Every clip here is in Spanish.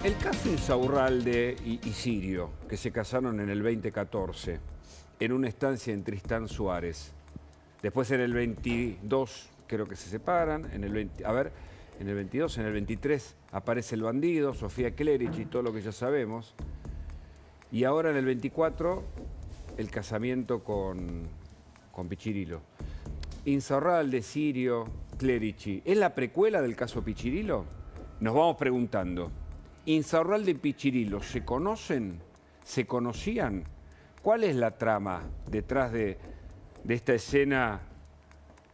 El caso Insaurralde y Sirio, que se casaron en el 2014, en una estancia en Tristán Suárez. Después en el 22 creo que se separan, en el 22, en el 23 aparece el bandido, Sofía Clerici y todo lo que ya sabemos. Y ahora en el 24 el casamiento con Pichirilo. Insaurralde, Sirio, Clerici, ¿es la precuela del caso Pichirilo? Nos vamos preguntando. Insaurralde y Pichirilo, ¿se conocen? ¿Se conocían? ¿Cuál es la trama detrás de esta escena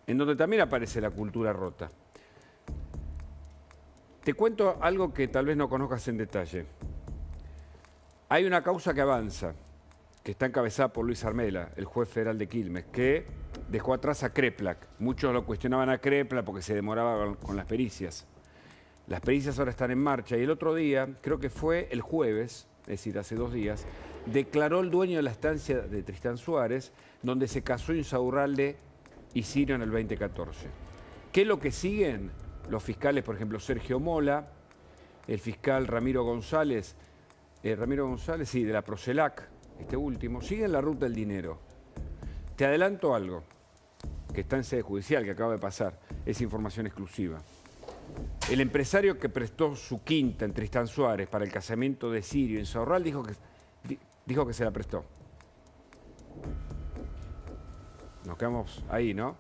en donde también aparece la cultura rota? Te cuento algo que tal vez no conozcas en detalle. Hay una causa que avanza, que está encabezada por Luis Armela, el juez federal de Quilmes, que dejó atrás a Kreplak. Muchos lo cuestionaban a Kreplak porque se demoraba con las pericias. Las pericias ahora están en marcha y el otro día, creo que fue el jueves, es decir, hace 2 días, declaró el dueño de la estancia de Tristán Suárez, donde se casó Insaurralde y Sirio en el 2014. ¿Qué es lo que siguen los fiscales, por ejemplo, Sergio Mola, el fiscal Ramiro González, sí, de la Procelac, este último, siguen la ruta del dinero? Te adelanto algo, que está en sede judicial, que acaba de pasar, es información exclusiva. El empresario que prestó su quinta en Tristán Suárez para el casamiento de Sirio en Insaurralde dijo que se la prestó. Nos quedamos ahí, ¿no?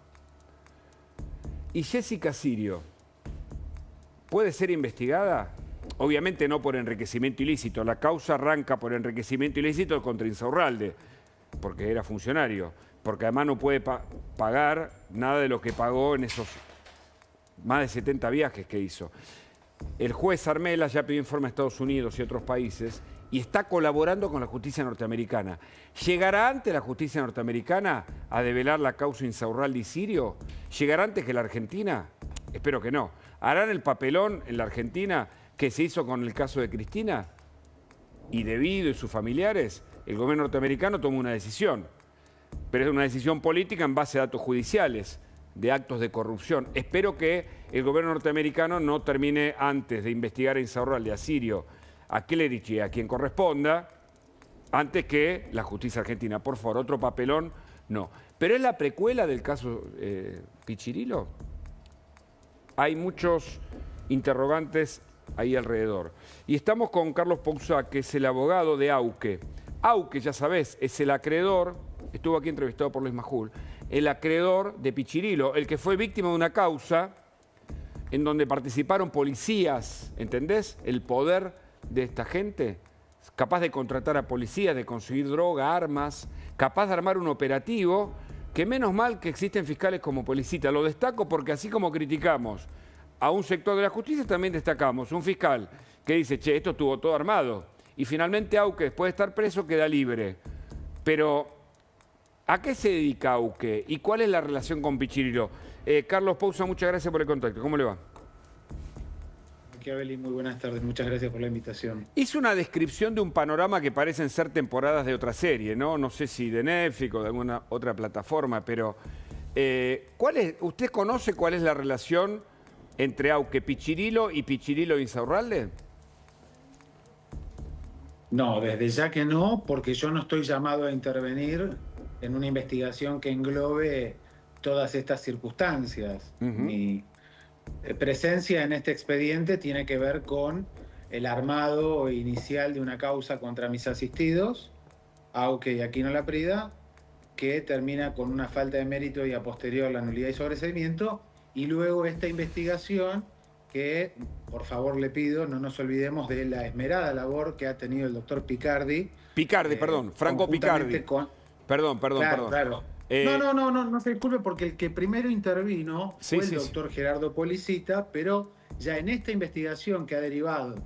¿Y Jessica Sirio puede ser investigada? Obviamente no por enriquecimiento ilícito. La causa arranca por enriquecimiento ilícito contra Insaurralde, porque era funcionario, porque además no puede pagar nada de lo que pagó en esos más de 70 viajes que hizo. El juez Armela ya pidió informe a Estados Unidos y otros países y está colaborando con la justicia norteamericana. ¿Llegará antes la justicia norteamericana a develar la causa Insaurralde y Sirio? ¿Llegará antes que la Argentina? Espero que no. ¿Harán el papelón en la Argentina que se hizo con el caso de Cristina? Y debido y sus familiares, el gobierno norteamericano tomó una decisión. Pero es una decisión política en base a datos judiciales de actos de corrupción. Espero que el gobierno norteamericano no termine antes de investigar a Insaurralde, a Sirio, a Clerici, a quien corresponda, antes que la justicia argentina. Por favor, otro papelón, no. ¿Pero es la precuela del caso Pichirilo? Hay muchos interrogantes ahí alrededor. Y estamos con Carlos Poussac, que es el abogado de Auque. Auque, ya sabés, es el acreedor, estuvo aquí entrevistado por Luis Majul, el acreedor de Pichirilo, el que fue víctima de una causa en donde participaron policías, ¿entendés? El poder de esta gente, capaz de contratar a policías, de conseguir droga, armas, capaz de armar un operativo, que menos mal que existen fiscales como Policita. Lo destaco porque así como criticamos a un sector de la justicia, también destacamos un fiscal que dice, che, esto estuvo todo armado. Y finalmente Auque, después de estar preso, queda libre. Pero ¿a qué se dedica Auque? ¿Y cuál es la relación con Pichirilo? Carlos Poussac, muchas gracias por el contacto. ¿Cómo le va? Machiavelli, muy buenas tardes. Muchas gracias por la invitación. Hizo una descripción de un panorama que parecen ser temporadas de otra serie, ¿no? No sé si de Netflix o de alguna otra plataforma, pero ¿usted conoce cuál es la relación entre Auque Pichirilo y Pichirilo Insaurralde? No, desde ya que no, porque yo no estoy llamado a intervenir en una investigación que englobe todas estas circunstancias. Mi presencia en este expediente tiene que ver con el armado inicial de una causa contra mis asistidos, Auque y Aquino Laprida, que termina con una falta de mérito y a posterior la nulidad y sobreseimiento, y luego esta investigación que, por favor le pido, no nos olvidemos de la esmerada labor que ha tenido el doctor Picardi. Perdón, Franco Picardi. Perdón. Claro. No se disculpe porque el que primero intervino fue el doctor Gerardo Policita, pero ya en esta investigación que ha derivado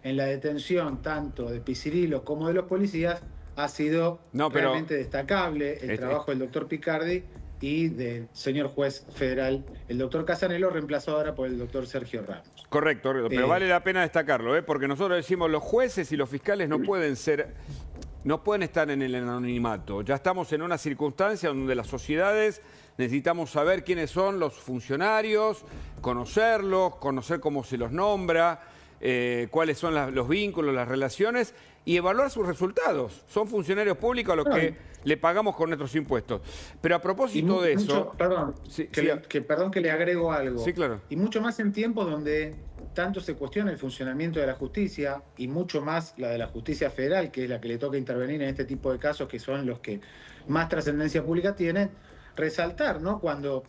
en la detención tanto de Pichirilo como de los policías, ha sido realmente destacable el trabajo del doctor Picardi y del señor juez federal, el doctor Casanello, reemplazado ahora por el doctor Sergio Ramos. Correcto, pero vale la pena destacarlo, porque nosotros decimos los jueces y los fiscales no pueden estar en el anonimato. Ya estamos en una circunstancia donde las sociedades necesitamos saber quiénes son los funcionarios, conocerlos, conocer cómo se los nombra, cuáles son los vínculos, las relaciones y evaluar sus resultados. Son funcionarios públicos a los que le pagamos con nuestros impuestos. Pero a propósito de eso... Perdón, perdón que le agrego algo. Sí, claro. Y mucho más en tiempos donde tanto se cuestiona el funcionamiento de la justicia y mucho más la de la justicia federal, que es la que le toca intervenir en este tipo de casos, que son los que más trascendencia pública tienen, resaltar, ¿no? Cuando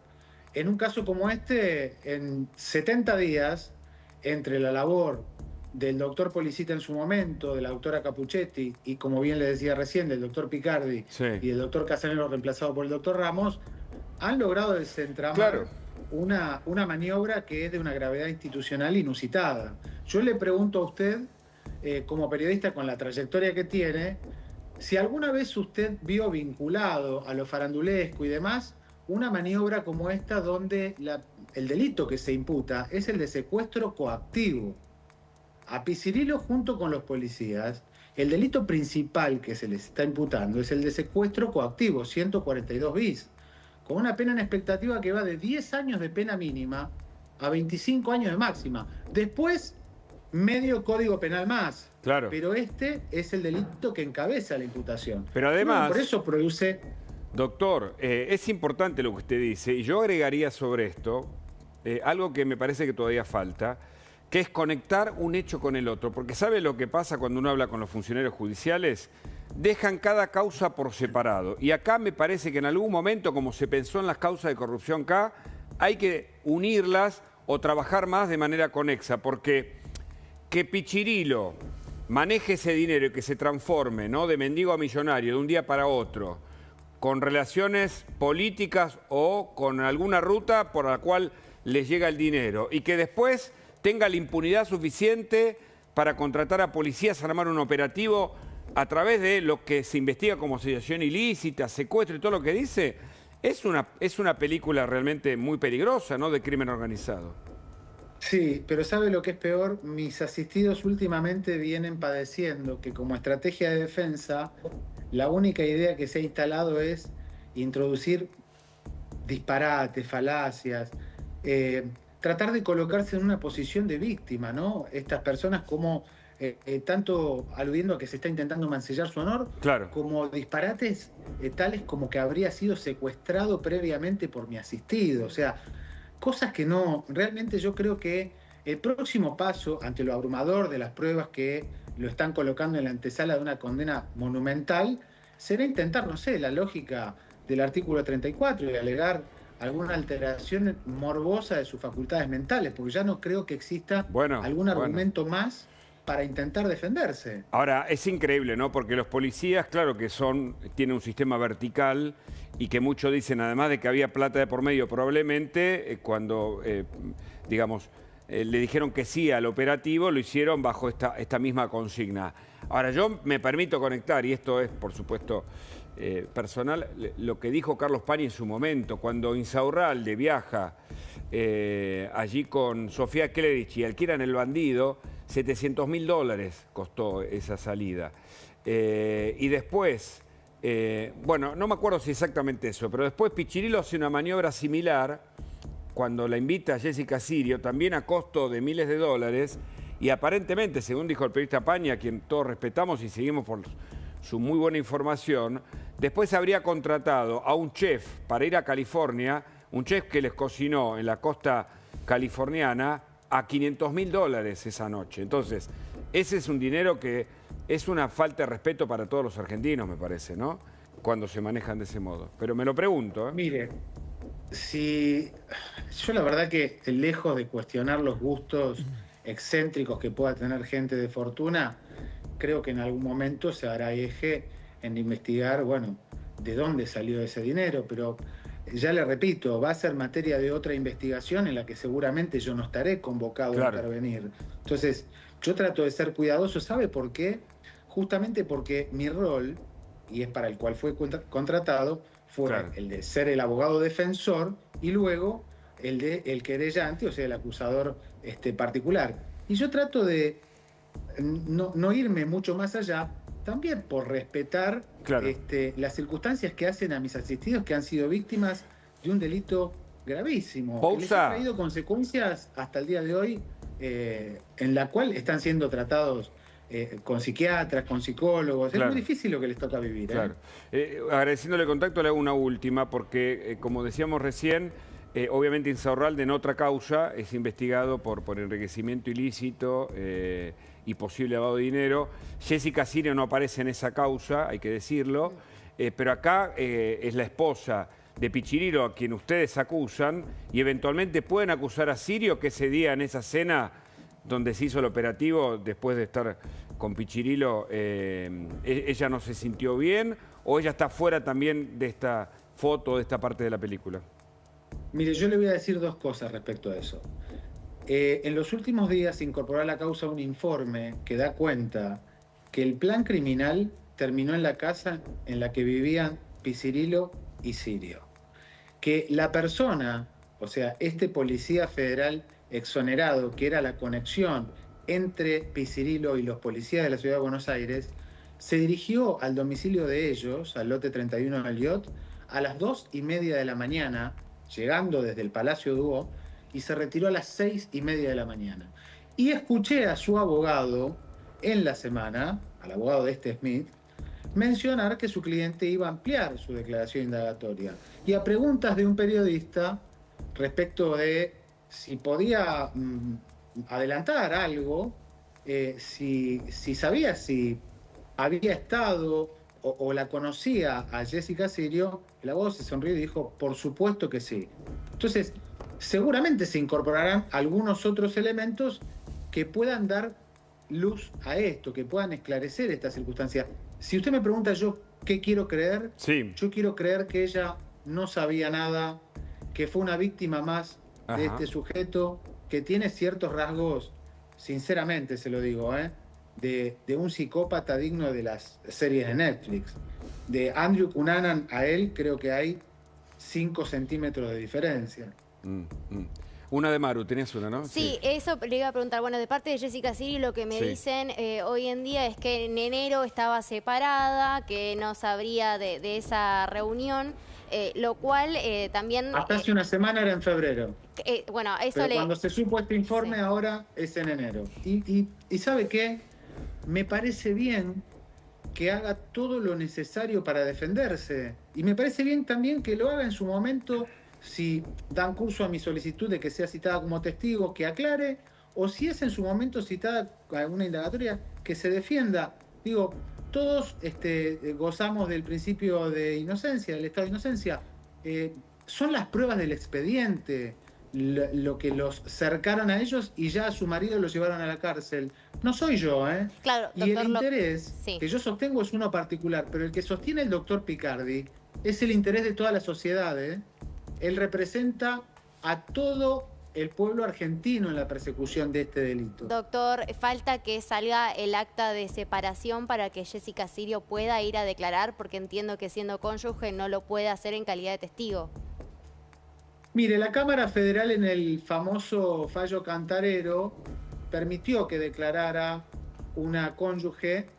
en un caso como este, en 70 días, entre la labor del doctor Policita en su momento, de la doctora Capuchetti y, como bien le decía recién, del doctor Picardi y del doctor Casanero reemplazado por el doctor Ramos, han logrado desentramar una maniobra que es de una gravedad institucional inusitada. Yo le pregunto a usted, como periodista con la trayectoria que tiene, si alguna vez usted vio vinculado a lo farandulesco y demás una maniobra como esta donde el delito que se imputa es el de secuestro coactivo. A Piccirillo junto con los policías, el delito principal que se les está imputando es el de secuestro coactivo, 142 bis, con una pena en expectativa que va de 10 años de pena mínima a 25 años de máxima. Después, medio código penal más. Claro. Pero este es el delito que encabeza la imputación. Pero además... por eso produce... Doctor, es importante lo que usted dice, y yo agregaría sobre esto algo que me parece que todavía falta, que es conectar un hecho con el otro. Porque ¿sabe lo que pasa cuando uno habla con los funcionarios judiciales? Dejan cada causa por separado. Y acá me parece que en algún momento, como se pensó en las causas de corrupción acá, hay que unirlas o trabajar más de manera conexa. Porque que Piccirillo maneje ese dinero y que se transforme, ¿no?, de mendigo a millonario de un día para otro, con relaciones políticas o con alguna ruta por la cual les llega el dinero, y que después tenga la impunidad suficiente para contratar a policías a armar un operativo a través de lo que se investiga como asociación ilícita, secuestro y todo lo que dice, es una película realmente muy peligrosa, ¿no?, de crimen organizado. Sí, pero ¿sabe lo que es peor? Mis asistidos últimamente vienen padeciendo que como estrategia de defensa, la única idea que se ha instalado es introducir disparates, falacias, tratar de colocarse en una posición de víctima, ¿no? Estas personas como, tanto aludiendo a que se está intentando mancillar su honor, como disparates tales como que habría sido secuestrado previamente por mi asistido. O sea, cosas que no, realmente yo creo que el próximo paso ante lo abrumador de las pruebas que lo están colocando en la antesala de una condena monumental, será intentar, no sé, la lógica del artículo 34 y alegar alguna alteración morbosa de sus facultades mentales, porque ya no creo que exista algún argumento más para intentar defenderse. Ahora, es increíble, ¿no? Porque los policías, claro que tienen un sistema vertical y que muchos dicen, además de que había plata de por medio, probablemente cuando, digamos, le dijeron que sí al operativo, lo hicieron bajo esta misma consigna. Ahora, yo me permito conectar, y esto es, por supuesto, personal, lo que dijo Carlos Pani en su momento, cuando Insaurralde viaja allí con Sofía Klerich y alquilan El Bandido, $700.000 costó esa salida. Y después, bueno, no me acuerdo si exactamente eso, pero después Piccirillo hace una maniobra similar cuando la invita a Jessica Sirio, también a costo de miles de dólares, y aparentemente, según dijo el periodista Pani, a quien todos respetamos y seguimos por su muy buena información, después habría contratado a un chef para ir a California, un chef que les cocinó en la costa californiana a $500.000 esa noche. Entonces, ese es un dinero que es una falta de respeto para todos los argentinos, me parece, ¿no?, cuando se manejan de ese modo. Pero me lo pregunto, ¿eh? Mire, si yo la verdad que lejos de cuestionar los gustos excéntricos que pueda tener gente de fortuna, creo que en algún momento se hará eje en investigar, bueno, de dónde salió ese dinero, pero ya le repito, va a ser materia de otra investigación en la que seguramente yo no estaré convocado a intervenir. Entonces, yo trato de ser cuidadoso, ¿sabe por qué? Justamente porque mi rol, y es para el cual fue contratado, fue el de ser el abogado defensor y luego el de el querellante, o sea, el acusador particular. Y yo trato de no irme mucho más allá, también por respetar las circunstancias que hacen a mis asistidos que han sido víctimas de un delito gravísimo, que les ha traído consecuencias hasta el día de hoy en la cual están siendo tratados con psiquiatras, con psicólogos. Claro. Es muy difícil lo que les toca vivir. Claro. Agradeciéndole el contacto, le hago una última, porque como decíamos recién, obviamente Insaurralde en otra causa es investigado por enriquecimiento ilícito y posible lavado de dinero. Jessica Sirio no aparece en esa causa, hay que decirlo, pero acá es la esposa de Pichirilo a quien ustedes acusan y eventualmente pueden acusar a Sirio que ese día en esa cena donde se hizo el operativo, después de estar con Pichirilo, ella no se sintió bien o ella está fuera también de esta foto, de esta parte de la película. Mire, yo le voy a decir dos cosas respecto a eso. En los últimos días se incorporó a la causa un informe que da cuenta que el plan criminal terminó en la casa en la que vivían Pichirilo y Sirio. Que la persona, o sea, este policía federal exonerado, que era la conexión entre Pichirilo y los policías de la Ciudad de Buenos Aires, se dirigió al domicilio de ellos, al lote 31 del Liot, a las 2:30 de la mañana, llegando desde el Palacio Duo, y se retiró a las 6:30 de la mañana. Y escuché a su abogado en la semana, al abogado de este Smith, mencionar que su cliente iba a ampliar su declaración indagatoria. Y a preguntas de un periodista respecto de si podía adelantar algo, si sabía si había estado o la conocía a Jessica Sirio, el abogado se sonrió y dijo, por supuesto que sí. Entonces, seguramente se incorporarán algunos otros elementos que puedan dar luz a esto, que puedan esclarecer esta circunstancia. Si usted me pregunta yo qué quiero creer, sí. Yo quiero creer que ella no sabía nada, que fue una víctima más de este sujeto, que tiene ciertos rasgos, sinceramente se lo digo, de un psicópata digno de las series de Netflix. De Andrew Cunanan a él creo que hay 5 centímetros de diferencia. Una de Maru, tenías una, ¿no? Sí, eso le iba a preguntar. Bueno, de parte de Jessica Sirio lo que me dicen hoy en día es que en enero estaba separada, que no sabría de esa reunión, lo cual también... Hasta hace una semana era en febrero. Bueno, eso pero cuando se supo este informe ahora es en enero. Y ¿sabe qué? Me parece bien que haga todo lo necesario para defenderse. Y me parece bien también que lo haga en su momento... Si dan curso a mi solicitud de que sea citada como testigo, que aclare, o si es en su momento citada alguna indagatoria, que se defienda. Digo, todos gozamos del principio de inocencia, del estado de inocencia. Son las pruebas del expediente lo que los cercaron a ellos y ya a su marido lo llevaron a la cárcel. No soy yo, ¿eh? Claro, y el interés que yo sostengo es uno particular, pero el que sostiene el doctor Picardi es el interés de toda la sociedad, ¿eh? Él representa a todo el pueblo argentino en la persecución de este delito. Doctor, falta que salga el acta de separación para que Jessica Sirio pueda ir a declarar, porque entiendo que siendo cónyuge no lo puede hacer en calidad de testigo. Mire, la Cámara Federal en el famoso fallo Cantarero permitió que declarara una cónyuge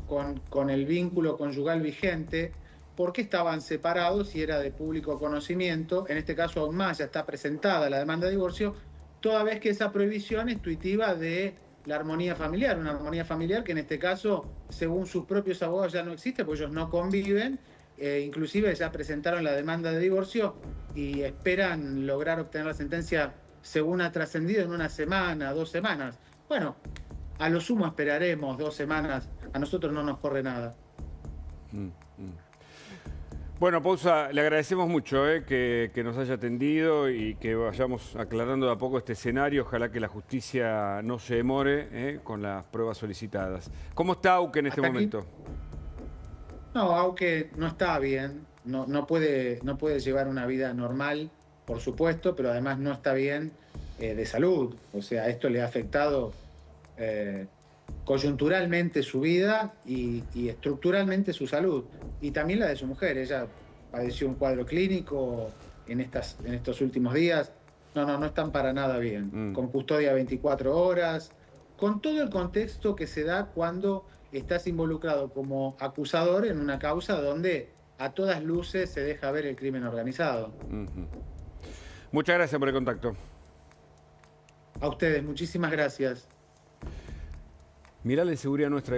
con el vínculo conyugal vigente, porque estaban separados y era de público conocimiento. En este caso aún más ya está presentada la demanda de divorcio, toda vez que esa prohibición es tuitiva de la armonía familiar, una armonía familiar que en este caso, según sus propios abogados, ya no existe, porque ellos no conviven, inclusive ya presentaron la demanda de divorcio y esperan lograr obtener la sentencia, según ha trascendido, en una semana, 2 semanas. Bueno, a lo sumo esperaremos 2 semanas, a nosotros no nos corre nada. Bueno, Pousa, le agradecemos mucho que nos haya atendido y que vayamos aclarando de a poco este escenario. Ojalá que la justicia no se demore con las pruebas solicitadas. ¿Cómo está Auque en este momento? No, Auque no está bien. No puede llevar una vida normal, por supuesto, pero además no está bien de salud. O sea, esto le ha afectado coyunturalmente su vida y estructuralmente su salud, y también la de su mujer. Ella padeció un cuadro clínico en estos últimos días. No están para nada bien, con custodia 24 horas, con todo el contexto que se da cuando estás involucrado como acusador en una causa donde a todas luces se deja ver el crimen organizado. Muchas gracias por el contacto. A ustedes, muchísimas gracias. Mirá la inseguridad nuestra.